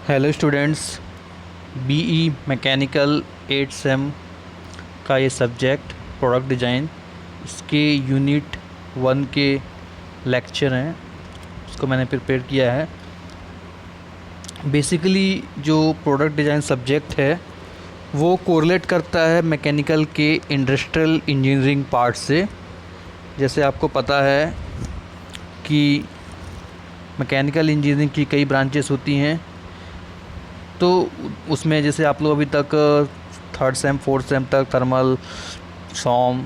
Hello students, BE mechanical 8 sem का ये subject product design, इसके यूनिट 1 के लेक्चर हैं। इसको मैंने प्रिपेयर किया है। बेसिकली जो प्रोडक्ट डिज़ाइन सब्जेक्ट है वो कोरिलेट करता है मैकेनिकल के इंडस्ट्रियल इंजीनियरिंग पार्ट से। जैसे आपको पता है कि मैकेनिकल इंजीनियरिंग की कई ब्रांचेस होती हैं, तो उसमें जैसे आप लोग अभी तक 3rd सेम 4th सेम तक थर्मल, सॉम,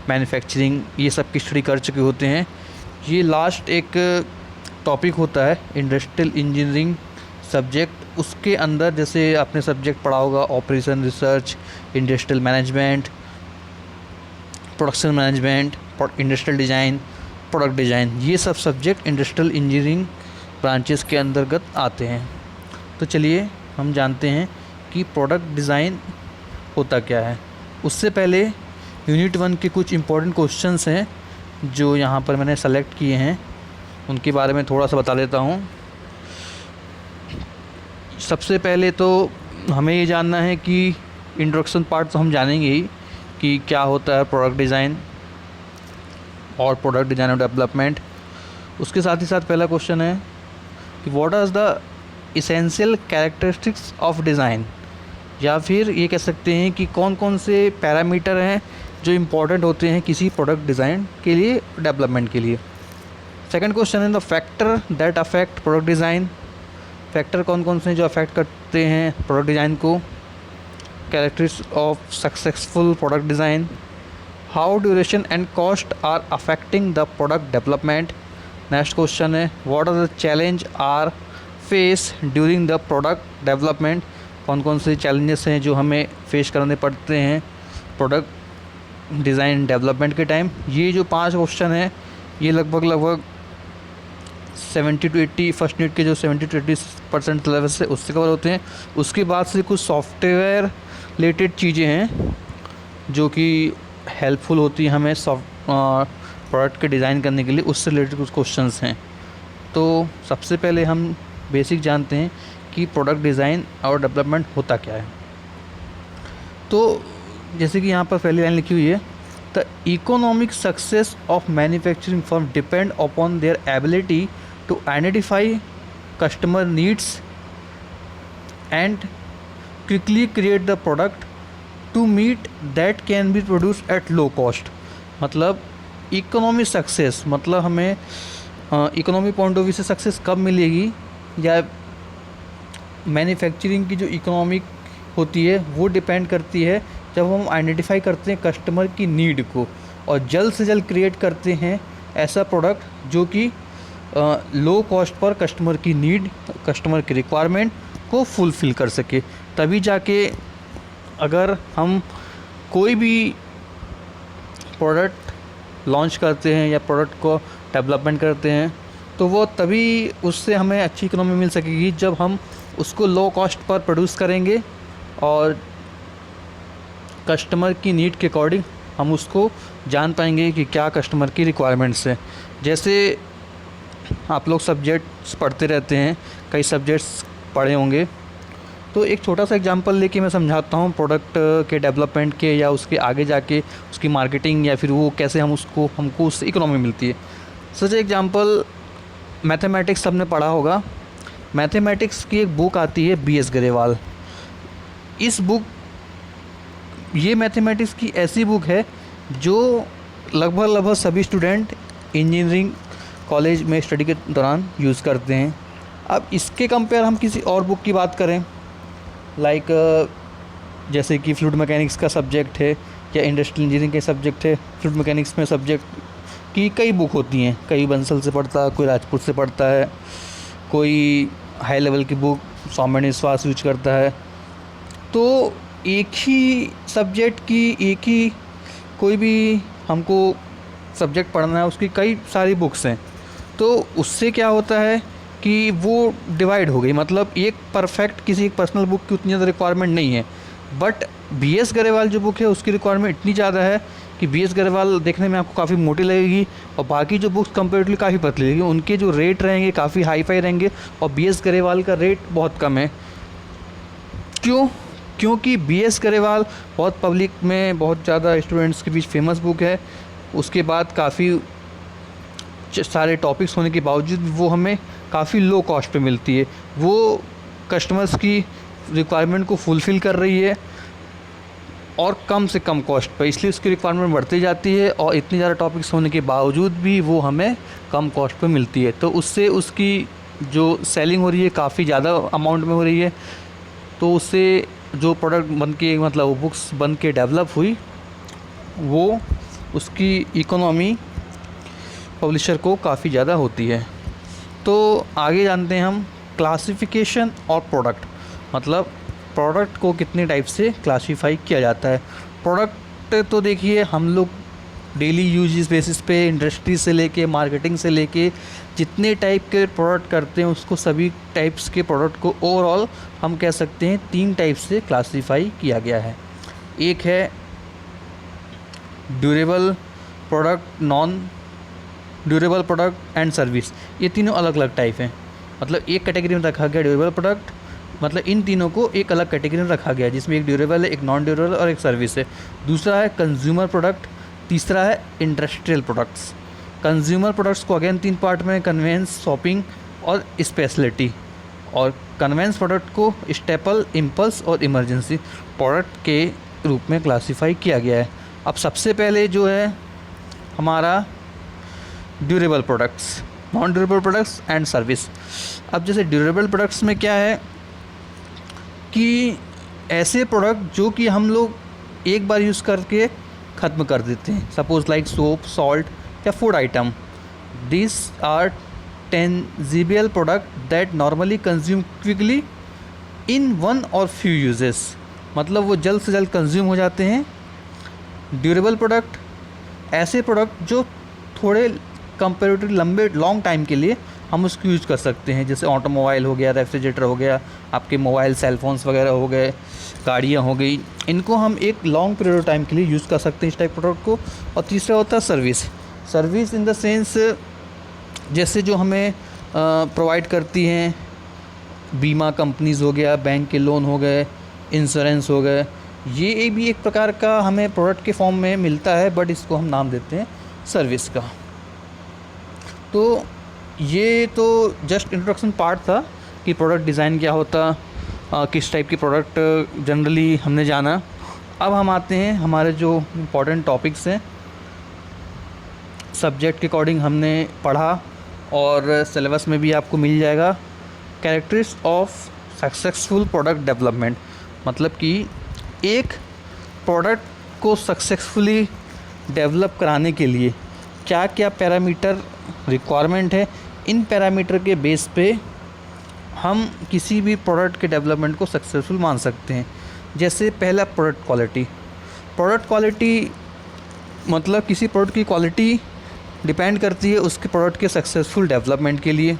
मैन्युफैक्चरिंग ये सब की स्टडी कर चुके होते हैं। ये लास्ट एक टॉपिक होता है इंडस्ट्रियल इंजीनियरिंग सब्जेक्ट। उसके अंदर जैसे आपने सब्जेक्ट पढ़ा होगा operation research, industrial management, production management, industrial design, product design, ये सब सब्जेक्ट इंडस्ट्रियल इंजीनियरिंग ब्रांचेस के अंतर्गत आते हैं। तो चलिए हम जानते हैं कि प्रोडक्ट डिज़ाइन होता क्या है। उससे पहले यूनिट 1 के कुछ इम्पोर्टेंट क्वेश्चंस हैं जो यहाँ पर मैंने सेलेक्ट किए हैं, उनके बारे में थोड़ा सा बता देता हूँ। सबसे पहले तो हमें ये जानना है कि इंट्रोडक्शन पार्ट तो हम जानेंगे ही कि क्या होता है प्रोडक्ट डिज़ाइन और प्रोडक्ट डिज़ाइन और डेवलपमेंट। उसके साथ ही साथ पहला क्वेश्चन है कि what are the essential characteristics of design, या फिर ये कह सकते हैं कि कौन कौन से पैरामीटर हैं जो इम्पोर्टेंट होते हैं किसी प्रोडक्ट डिज़ाइन के लिए, डेवलपमेंट के लिए। सेकंड क्वेश्चन है the factor that affect product design, factor कौन कौन से हैं जो अफेक्ट करते हैं प्रोडक्ट डिज़ाइन को। Characteristics of successful product design, how duration and cost are affecting the product development. Next question है what are the challenge are face during the product development, कौन कौन से चैलेंजेस हैं जो हमें फेस करने पड़ते हैं प्रोडक्ट डिज़ाइन डेवलपमेंट के टाइम। ये जो 5 क्वेश्चन हैं ये लगभग 70 to 80 फर्स्ट यूनिट के जो 70 to 80% सिलेबस है उससे कवर होते हैं। उसके बाद से कुछ सॉफ्टवेयर रिलेटेड चीज़ें हैं जो कि हेल्पफुल होती हैं हमें प्रोडक्ट के डिज़ाइन करने के लिए, उससे रिलेटेड कुछ क्वेश्चंस हैं। तो सबसे पहले हम बेसिक जानते हैं कि प्रोडक्ट डिज़ाइन और डेवलपमेंट होता क्या है। तो जैसे कि यहाँ पर पहली लाइन लिखी हुई है, the economic success of manufacturing firm depend upon their ability to identify customer needs and quickly create the product to meet that can be produce at low cost. मतलब इकोनॉमिक सक्सेस मतलब हमें economy point of view से success कब मिलेगी, या manufacturing की जो economic होती है वो डिपेंड करती है जब हम आइडेंटिफाई करते हैं कस्टमर की नीड को और जल्द से जल्द क्रिएट करते हैं ऐसा प्रोडक्ट जो कि लो कॉस्ट पर कस्टमर की नीड, कस्टमर की रिक्वायरमेंट को फुलफ़िल कर सके। तभी जाके अगर हम कोई भी प्रोडक्ट लॉन्च करते हैं या प्रोडक्ट को डेवलपमेंट करते हैं तो वो तभी उससे हमें अच्छी इकोनॉमी मिल सकेगी जब हम उसको लो कॉस्ट पर प्रोड्यूस करेंगे और कस्टमर की नीड के अकॉर्डिंग हम उसको जान पाएंगे कि क्या कस्टमर की रिक्वायरमेंट्स है। जैसे आप लोग सब्जेक्ट्स पढ़ते रहते हैं, कई सब्जेक्ट्स पढ़े होंगे, तो एक छोटा सा एग्जांपल लेके मैं समझाता हूँ प्रोडक्ट के डेवलपमेंट के या उसके आगे जाके उसकी मार्केटिंग या फिर वो कैसे हमको उससे इकोनॉमी मिलती है। सच एग्जांपल मैथमेटिक्स सबने पढ़ा होगा। मैथमेटिक्स की एक बुक आती है BS गरेवाल। ये मैथमेटिक्स की ऐसी बुक है जो लगभग सभी स्टूडेंट इंजीनियरिंग कॉलेज में स्टडी के दौरान यूज़ करते हैं। अब इसके कंपेयर हम किसी और बुक की बात करें, लाइक जैसे कि फ्लूइड मैकेनिक्स का सब्जेक्ट है या इंडस्ट्रियल इंजीनियरिंग के सब्जेक्ट है। फ्लूइड मैकेनिक्स में सब्जेक्ट की कई बुक होती हैं, कोई बंसल से पढ़ता है, कोई राजपूत से पढ़ता है, कोई हाई लेवल की बुक सौम्य विश्वास यूज करता है। तो एक ही सब्जेक्ट की एक ही कोई भी हमको सब्जेक्ट पढ़ना है, उसकी कई सारी बुक्स हैं। तो उससे क्या होता है कि वो डिवाइड हो गई, मतलब एक परफेक्ट किसी एक पर्सनल बुक की उतनी ज़्यादा रिक्वायरमेंट नहीं है। बट BS गरेवाल जो बुक है उसकी रिक्वायरमेंट इतनी ज़्यादा है कि बी एस गरेवाल देखने में आपको काफ़ी मोटी लगेगी और बाकी जो बुक्स कंपेरेटिवली काफ़ी पतली लगेगी, उनके जो रेट रहेंगे काफ़ी हाई फाई रहेंगे और बी एस गरेवाल का रेट बहुत कम है। क्यों? क्योंकि बी एस गरेवाल बहुत पब्लिक में बहुत ज़्यादा स्टूडेंट्स के बीच फेमस बुक है। उसके बाद काफ़ी सारे टॉपिक्स होने के बावजूद वो हमें काफ़ी लो कॉस्ट पे मिलती है। वो कस्टमर्स की रिक्वायरमेंट को फुलफ़िल कर रही है और कम से कम कॉस्ट पे, इसलिए उसकी रिक्वायरमेंट बढ़ती जाती है और इतनी ज़्यादा टॉपिक्स होने के बावजूद भी वो हमें कम कॉस्ट पे मिलती है। तो उससे उसकी जो सेलिंग हो रही है काफ़ी ज़्यादा अमाउंट में हो रही है। तो उससे जो प्रोडक्ट बन के मतलब वो बुक्स बन के डेवलप हुई, वो उसकी इकोनॉमी पब्लिशर को काफ़ी ज़्यादा होती है। तो आगे जानते हैं हम क्लासिफिकेशन और प्रोडक्ट, मतलब प्रोडक्ट को कितने टाइप से क्लासीफाई किया जाता है। प्रोडक्ट तो देखिए हम लोग डेली यूजेस बेसिस पे इंडस्ट्री से लेके मार्केटिंग से लेके जितने टाइप के प्रोडक्ट करते हैं उसको सभी टाइप्स के प्रोडक्ट को ओवरऑल हम कह सकते हैं 3 टाइप से क्लासीफाई किया गया है। एक है durable product, non durable product and service. ये तीनों अलग अलग टाइप हैं। मतलब एक कैटेगरी में रखा गया ड्यूरेबल प्रोडक्ट, मतलब इन तीनों को एक अलग कैटेगरी में रखा गया जिसमें एक ड्यूरेबल है, एक नॉन ड्यूरेबल और एक सर्विस है। दूसरा है कंज्यूमर प्रोडक्ट, तीसरा है इंडस्ट्रियल प्रोडक्ट्स। कंज्यूमर प्रोडक्ट्स को अगेन 3 पार्ट में कन्वेंस, शॉपिंग और स्पेशलिटी, और कन्वेंस प्रोडक्ट को स्टेपल, इम्पल्स और इमरजेंसी प्रोडक्ट के रूप में क्लासीफाई किया गया है। अब सबसे पहले जो है हमारा durable products, non durable products and service. अब जैसे ड्यूरेबल प्रोडक्ट्स में क्या है कि ऐसे प्रोडक्ट जो कि हम लोग एक बार यूज़ करके ख़त्म कर देते हैं, सपोज लाइक सोप, सॉल्ट या food item. This are tangible product that normally consume quickly in 1 और फ्यू यूजेस, मतलब वो जल्द से जल्द कंज्यूम हो जाते हैं। ड्यूरेबल प्रोडक्ट ऐसे प्रोडक्ट जो थोड़े कंपेरेटिवली लंबे लॉन्ग टाइम के लिए हम उसको यूज़ कर सकते हैं, जैसे ऑटोमोबाइल हो गया, रेफ्रिजरेटर हो गया, आपके मोबाइल सेल फोन्स वगैरह हो गए, गाड़ियाँ हो गई, इनको हम एक लॉन्ग पीरियड ऑफ टाइम के लिए यूज़ कर सकते हैं इस टाइप प्रोडक्ट को। और तीसरा होता है service. Service in the sense जैसे जो हमें प्रोवाइड करती हैं बीमा कंपनीज़ हो गया, बैंक के लोन हो गए, इंश्योरेंस हो गए, ये भी एक प्रकार का हमें प्रोडक्ट के फॉर्म में मिलता है, बट इसको हम नाम देते हैं सर्विस का। तो ये तो जस्ट इंट्रोडक्शन पार्ट था कि प्रोडक्ट डिज़ाइन क्या होता, किस टाइप की प्रोडक्ट जनरली हमने जाना। अब हम आते हैं हमारे जो इम्पोर्टेंट टॉपिक्स हैं, सब्जेक्ट के अकॉर्डिंग हमने पढ़ा और सिलेबस में भी आपको मिल जाएगा। Characteristics of successful product development, मतलब कि एक प्रोडक्ट को सक्सेसफुली डेवलप कराने के लिए क्या क्या पैरामीटर रिक्वायरमेंट है, इन पैरामीटर के बेस पे हम किसी भी प्रोडक्ट के डेवलपमेंट को सक्सेसफुल मान सकते हैं। जैसे पहला प्रोडक्ट क्वालिटी। प्रोडक्ट क्वालिटी मतलब किसी प्रोडक्ट की क्वालिटी डिपेंड करती है उसके प्रोडक्ट के सक्सेसफुल डेवलपमेंट के लिए।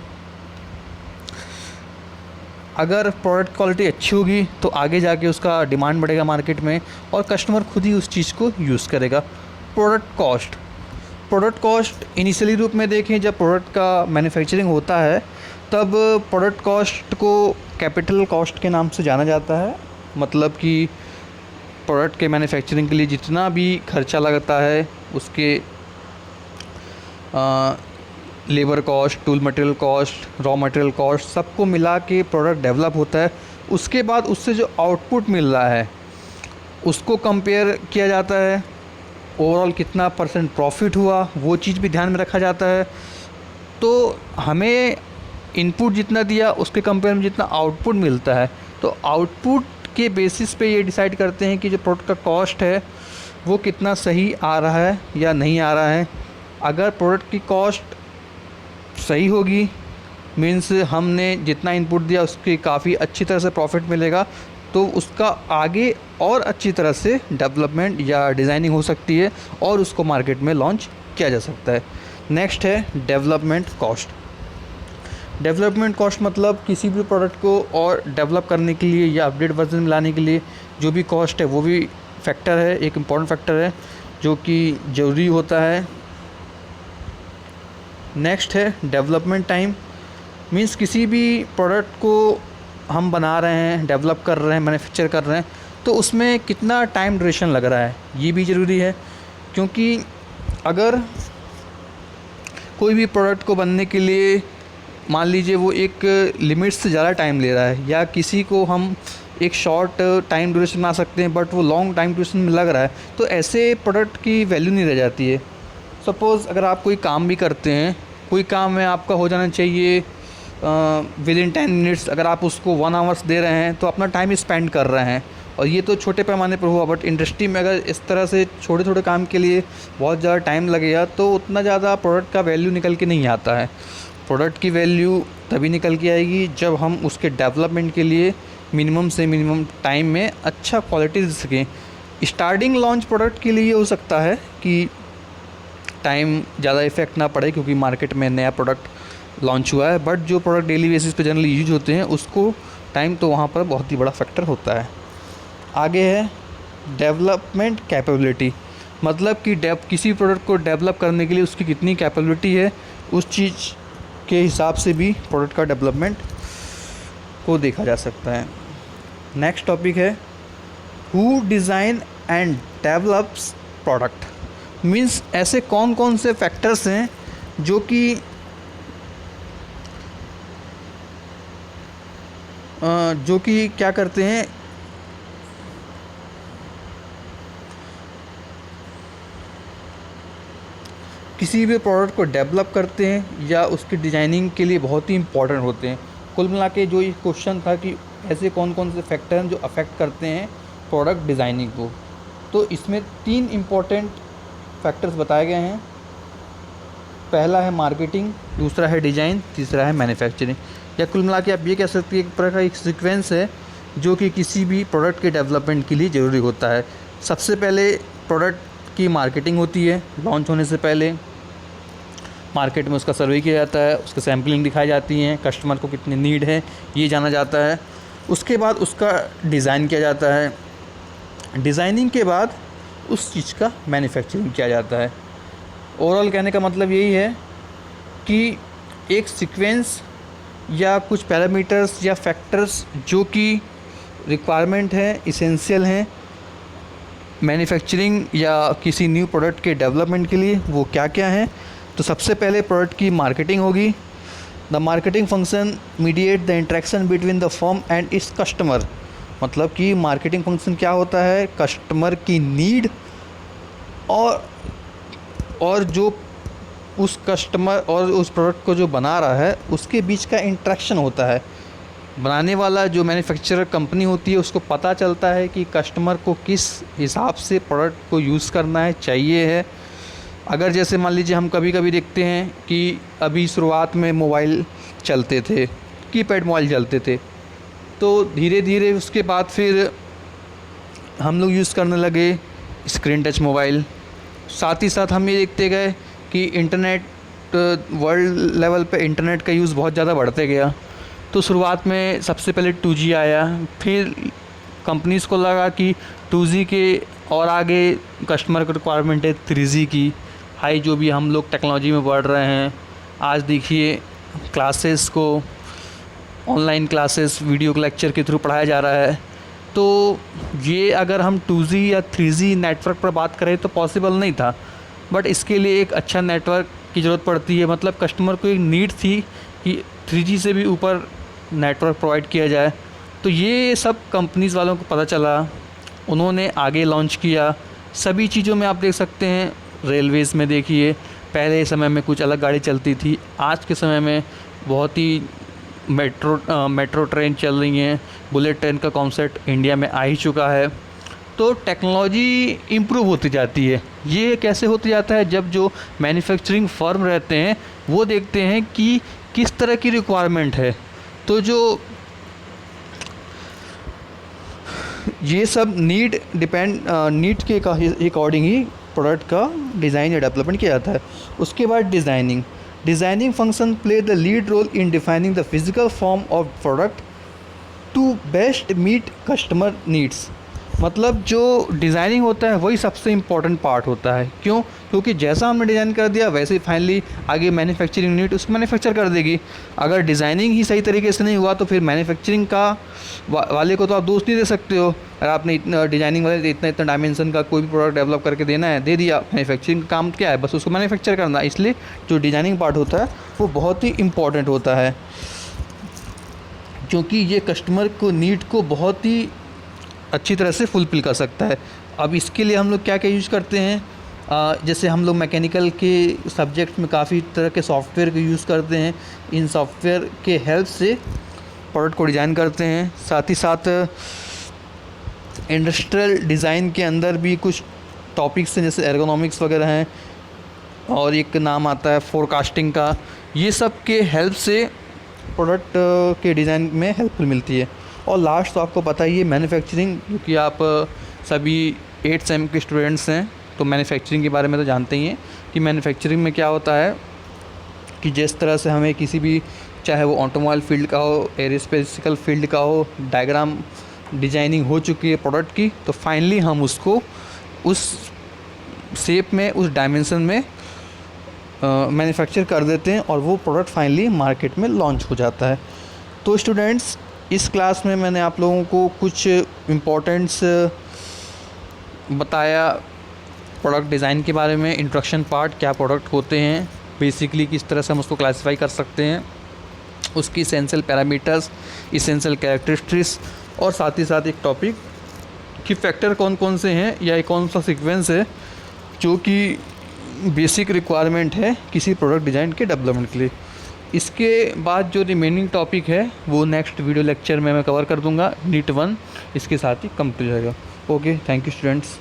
अगर प्रोडक्ट क्वालिटी अच्छी होगी तो आगे जाके उसका डिमांड बढ़ेगा मार्केट में और कस्टमर खुद ही उस चीज़ को यूज़ करेगा। Product cost. Product cost initially रूप में देखें जब प्रोडक्ट का मैन्युफैक्चरिंग होता है तब प्रोडक्ट कॉस्ट को कैपिटल कॉस्ट के नाम से जाना जाता है। मतलब कि प्रोडक्ट के मैन्युफैक्चरिंग के लिए जितना भी खर्चा लगता है उसके labour cost, tool material cost, raw material cost सबको मिला के प्रोडक्ट डेवलप होता है। उसके बाद उससे जो आउटपुट मिल रहा है उसको कंपेयर किया जाता है। ओवरऑल कितना % प्रॉफिट हुआ वो चीज़ भी ध्यान में रखा जाता है। तो हमें इनपुट जितना दिया उसके कंपेयर में जितना आउटपुट मिलता है तो आउटपुट के बेसिस पे ये डिसाइड करते हैं कि जो प्रोडक्ट का कॉस्ट है वो कितना सही आ रहा है या नहीं आ रहा है। अगर प्रोडक्ट की कॉस्ट सही होगी मीन्स हमने जितना इनपुट दिया उसकी काफ़ी अच्छी तरह से प्रॉफिट मिलेगा, तो उसका आगे और अच्छी तरह से डेवलपमेंट या डिज़ाइनिंग हो सकती है और उसको मार्केट में लॉन्च किया जा सकता है। नेक्स्ट है डेवलपमेंट कॉस्ट। डेवलपमेंट कॉस्ट मतलब किसी भी प्रोडक्ट को और डेवलप करने के लिए या अपडेट वर्जन में लाने के लिए जो भी कॉस्ट है वो भी फैक्टर है, एक इम्पॉर्टेंट फैक्टर है। जो कि ज़रूरी होता है। नेक्स्ट है डेवलपमेंट टाइम, मीन्स किसी भी प्रोडक्ट को हम बना रहे हैं, डेवलप कर रहे हैं, मैन्युफैक्चर कर रहे हैं, तो उसमें कितना टाइम ड्यूरेशन लग रहा है, ये भी ज़रूरी है। क्योंकि अगर कोई भी प्रोडक्ट को बनने के लिए मान लीजिए वो एक लिमिट से ज़्यादा टाइम ले रहा है, या किसी को हम एक शॉर्ट टाइम ड्यूरेशन बना सकते हैं बट वो लॉन्ग टाइम ड्यूरेशन में लग रहा है, तो ऐसे प्रोडक्ट की वैल्यू नहीं रह जाती है। सपोज़ अगर आप कोई काम भी करते हैं, कोई काम है आपका हो जाना चाहिए विद इन 10 मिनट्स, अगर आप उसको 1 आवर्स दे रहे हैं तो अपना टाइम स्पेंड कर रहे हैं। और ये तो छोटे पैमाने पर हुआ, बट इंडस्ट्री में अगर इस तरह से छोटे छोटे काम के लिए बहुत ज़्यादा टाइम लगेगा तो उतना ज़्यादा प्रोडक्ट का वैल्यू निकल के नहीं आता है। प्रोडक्ट की वैल्यू तभी निकल के आएगी जब हम उसके डेवलपमेंट के लिए मिनिमम से मिनिमम टाइम में अच्छा क्वालिटी दे सकें। स्टार्टिंग लॉन्च प्रोडक्ट के लिए हो सकता है कि टाइम ज़्यादा इफ़ेक्ट ना पड़े क्योंकि मार्केट में नया प्रोडक्ट लॉन्च हुआ है, बट जो प्रोडक्ट डेली बेसिस पे जनरली यूज होते हैं उसको टाइम तो वहाँ पर बहुत ही बड़ा फैक्टर होता है। आगे है डेवलपमेंट कैपेबिलिटी, मतलब कि किसी प्रोडक्ट को डेवलप करने के लिए उसकी कितनी कैपेबिलिटी है, उस चीज़ के हिसाब से भी प्रोडक्ट का डेवलपमेंट को देखा जा सकता है। नेक्स्ट टॉपिक है who design and develops product, means ऐसे कौन कौन से फैक्टर्स हैं जो कि क्या करते हैं, किसी भी प्रोडक्ट को डेवलप करते हैं या उसकी डिज़ाइनिंग के लिए बहुत ही इम्पोर्टेंट होते हैं। कुल मिला के जो ये क्वेश्चन था कि ऐसे कौन कौन से फैक्टर हैं जो अफेक्ट करते हैं प्रोडक्ट डिज़ाइनिंग को, तो इसमें 3 इम्पोर्टेंट फैक्टर्स बताए गए हैं। पहला है मार्केटिंग, दूसरा है डिज़ाइन, तीसरा है मैन्युफैक्चरिंग। या कुल मिला के आप ये कह सकते हैं एक प्रकार का एक सीक्वेंस है जो कि किसी भी प्रोडक्ट के डेवलपमेंट के लिए ज़रूरी होता है। सबसे पहले प्रोडक्ट की मार्केटिंग होती है, लॉन्च होने से पहले मार्केट में उसका सर्वे किया जाता है, उसकी सैम्पलिंग दिखाई जाती हैं, कस्टमर को कितनी नीड है ये जाना जाता है। उसके बाद उसका डिज़ाइन किया जाता है, डिज़ाइनिंग के बाद उस चीज़ का मैन्युफैक्चरिंग किया जाता है। ओवरऑल कहने का मतलब यही है कि एक सीक्वेंस या कुछ पैरामीटर्स या फैक्टर्स जो कि रिक्वायरमेंट है, इसेंशियल हैं मैन्युफैक्चरिंग या किसी न्यू प्रोडक्ट के डेवलपमेंट के लिए, वो क्या क्या हैं। तो सबसे पहले प्रोडक्ट की मार्केटिंग होगी। The marketing function mediate the interaction between the firm and its customer, मतलब कि मार्केटिंग फंक्शन क्या होता है, कस्टमर की नीड और जो उस कस्टमर और उस प्रोडक्ट को जो बना रहा है उसके बीच का इंटरेक्शन होता है। बनाने वाला जो मैन्युफैक्चरर कंपनी होती है उसको पता चलता है कि कस्टमर को किस हिसाब से प्रोडक्ट को यूज़ करना है, चाहिए है। अगर जैसे मान लीजिए हम कभी कभी देखते हैं कि अभी शुरुआत में मोबाइल चलते थे, कीपैड मोबाइल चलते थे, तो धीरे धीरे उसके बाद फिर हम लोग यूज़ करने लगे स्क्रीन टच मोबाइल। साथ ही साथ हम ये देखते गए कि इंटरनेट वर्ल्ड लेवल पे इंटरनेट का यूज़ बहुत ज़्यादा बढ़ते गया। तो शुरुआत में सबसे पहले 2G आया, फिर कंपनीज़ को लगा कि 2G के और आगे कस्टमर को रिक्वायरमेंट है 3G की। हाई जो भी हम लोग टेक्नोलॉजी में बढ़ रहे हैं, आज देखिए क्लासेस को ऑनलाइन क्लासेस वीडियो लेक्चर के थ्रू पढ़ाया जा रहा है। तो ये अगर हम 2G या 3G नेटवर्क पर बात करें तो पॉसिबल नहीं था, बट इसके लिए एक अच्छा नेटवर्क की ज़रूरत पड़ती है। मतलब कस्टमर को एक नीड थी कि 3G से भी ऊपर नेटवर्क प्रोवाइड किया जाए। तो ये सब कंपनीज़ वालों को पता चला, उन्होंने आगे लॉन्च किया। सभी चीज़ों में आप देख सकते हैं, रेलवेज़ में देखिए पहले समय में कुछ अलग गाड़ी चलती थी, आज के समय में बहुत ही मेट्रो ट्रेन चल रही हैं, बुलेट ट्रेन का कॉन्सेप्ट इंडिया में आ ही चुका है। तो टेक्नोलॉजी इम्प्रूव होती जाती है। ये कैसे होती जाता है, जब जो मैन्युफैक्चरिंग फर्म रहते हैं वो देखते हैं कि किस तरह की रिक्वायरमेंट है, तो जो ये सब नीड के अकॉर्डिंग ही प्रोडक्ट का डिज़ाइन या डेवलपमेंट किया जाता है। उसके बाद designing function play the lead role in defining the physical form of product to best meet customer needs. मतलब जो डिज़ाइनिंग होता है वही सबसे इम्पोर्टेंट पार्ट होता है। क्यों? क्योंकि जैसा हमने डिज़ाइन कर दिया वैसे ही फाइनली आगे मैन्युफैक्चरिंग यूनिट उसको मैन्युफैक्चर कर देगी। अगर डिज़ाइनिंग ही सही तरीके से नहीं हुआ तो फिर मैन्युफैक्चरिंग का वाले को तो आप दोष नहीं दे सकते हो। अगर आपने इतना डिज़ाइनिंग वाले इतना इतना डायमेंशन का कोई भी प्रोडक्ट डेवलप करके देना है, दे दिया। मैन्युफैक्चरिंग का काम क्या है? बस उसको मैन्युफैक्चर करना। इसलिए जो डिज़ाइनिंग पार्ट होता है वो बहुत ही इम्पॉर्टेंट होता है, क्योंकि ये कस्टमर को नीड को बहुत ही अच्छी तरह से फुलफ़िल कर सकता है। अब इसके लिए हम लोग क्या क्या यूज़ करते हैं, जैसे हम लोग मैकेनिकल के सब्जेक्ट में काफ़ी तरह के सॉफ्टवेयर को यूज़ करते हैं। इन सॉफ्टवेयर के हेल्प से प्रोडक्ट को डिज़ाइन करते हैं। साथ ही साथ इंडस्ट्रियल डिज़ाइन के अंदर भी कुछ टॉपिक्स हैं, जैसे एर्गोनॉमिक्स वगैरह हैं, और एक नाम आता है फोरकास्टिंग का। ये सब के हेल्प से प्रोडक्ट के डिज़ाइन में हेल्पफुल मिलती है। और लास्ट तो आपको पता ही है मैन्युफैक्चरिंग, क्योंकि आप सभी 8th सेम के स्टूडेंट्स हैं तो मैन्युफैक्चरिंग के बारे में तो जानते ही हैं कि मैन्युफैक्चरिंग में क्या होता है कि जिस तरह से हमें किसी भी, चाहे वो ऑटोमोबाइल फील्ड का हो, एरोस्पेसिकल फील्ड का हो, डायग्राम डिजाइनिंग हो चुकी है प्रोडक्ट की, तो फाइनली हम उसको उस शेप में, उस डायमेंशन में मैन्युफैक्चर कर देते हैं और वो प्रोडक्ट फाइनली मार्केट में लॉन्च हो जाता है। तो स्टूडेंट्स, इस क्लास में मैंने आप लोगों को कुछ इम्पोर्टेंट्स बताया प्रोडक्ट डिज़ाइन के बारे में। इंट्रोडक्शन पार्ट, क्या प्रोडक्ट होते हैं, बेसिकली किस तरह से हम उसको क्लासीफाई कर सकते हैं, उसकी इसेंशियल पैरामीटर्स, इसेंशियल कैरेक्टरिस्टिक्स, और साथ ही साथ एक टॉपिक कि फैक्टर कौन कौन से हैं या कौन सा सीक्वेंस है जो कि बेसिक रिक्वायरमेंट है किसी प्रोडक्ट डिज़ाइन के डेवलपमेंट के लिए। इसके बाद जो रिमेनिंग टॉपिक है वो नेक्स्ट वीडियो लेक्चर में मैं कवर कर दूंगा। नीट 1 इसके साथ ही कंप्लीट हो जाएगा। Okay, thank you students.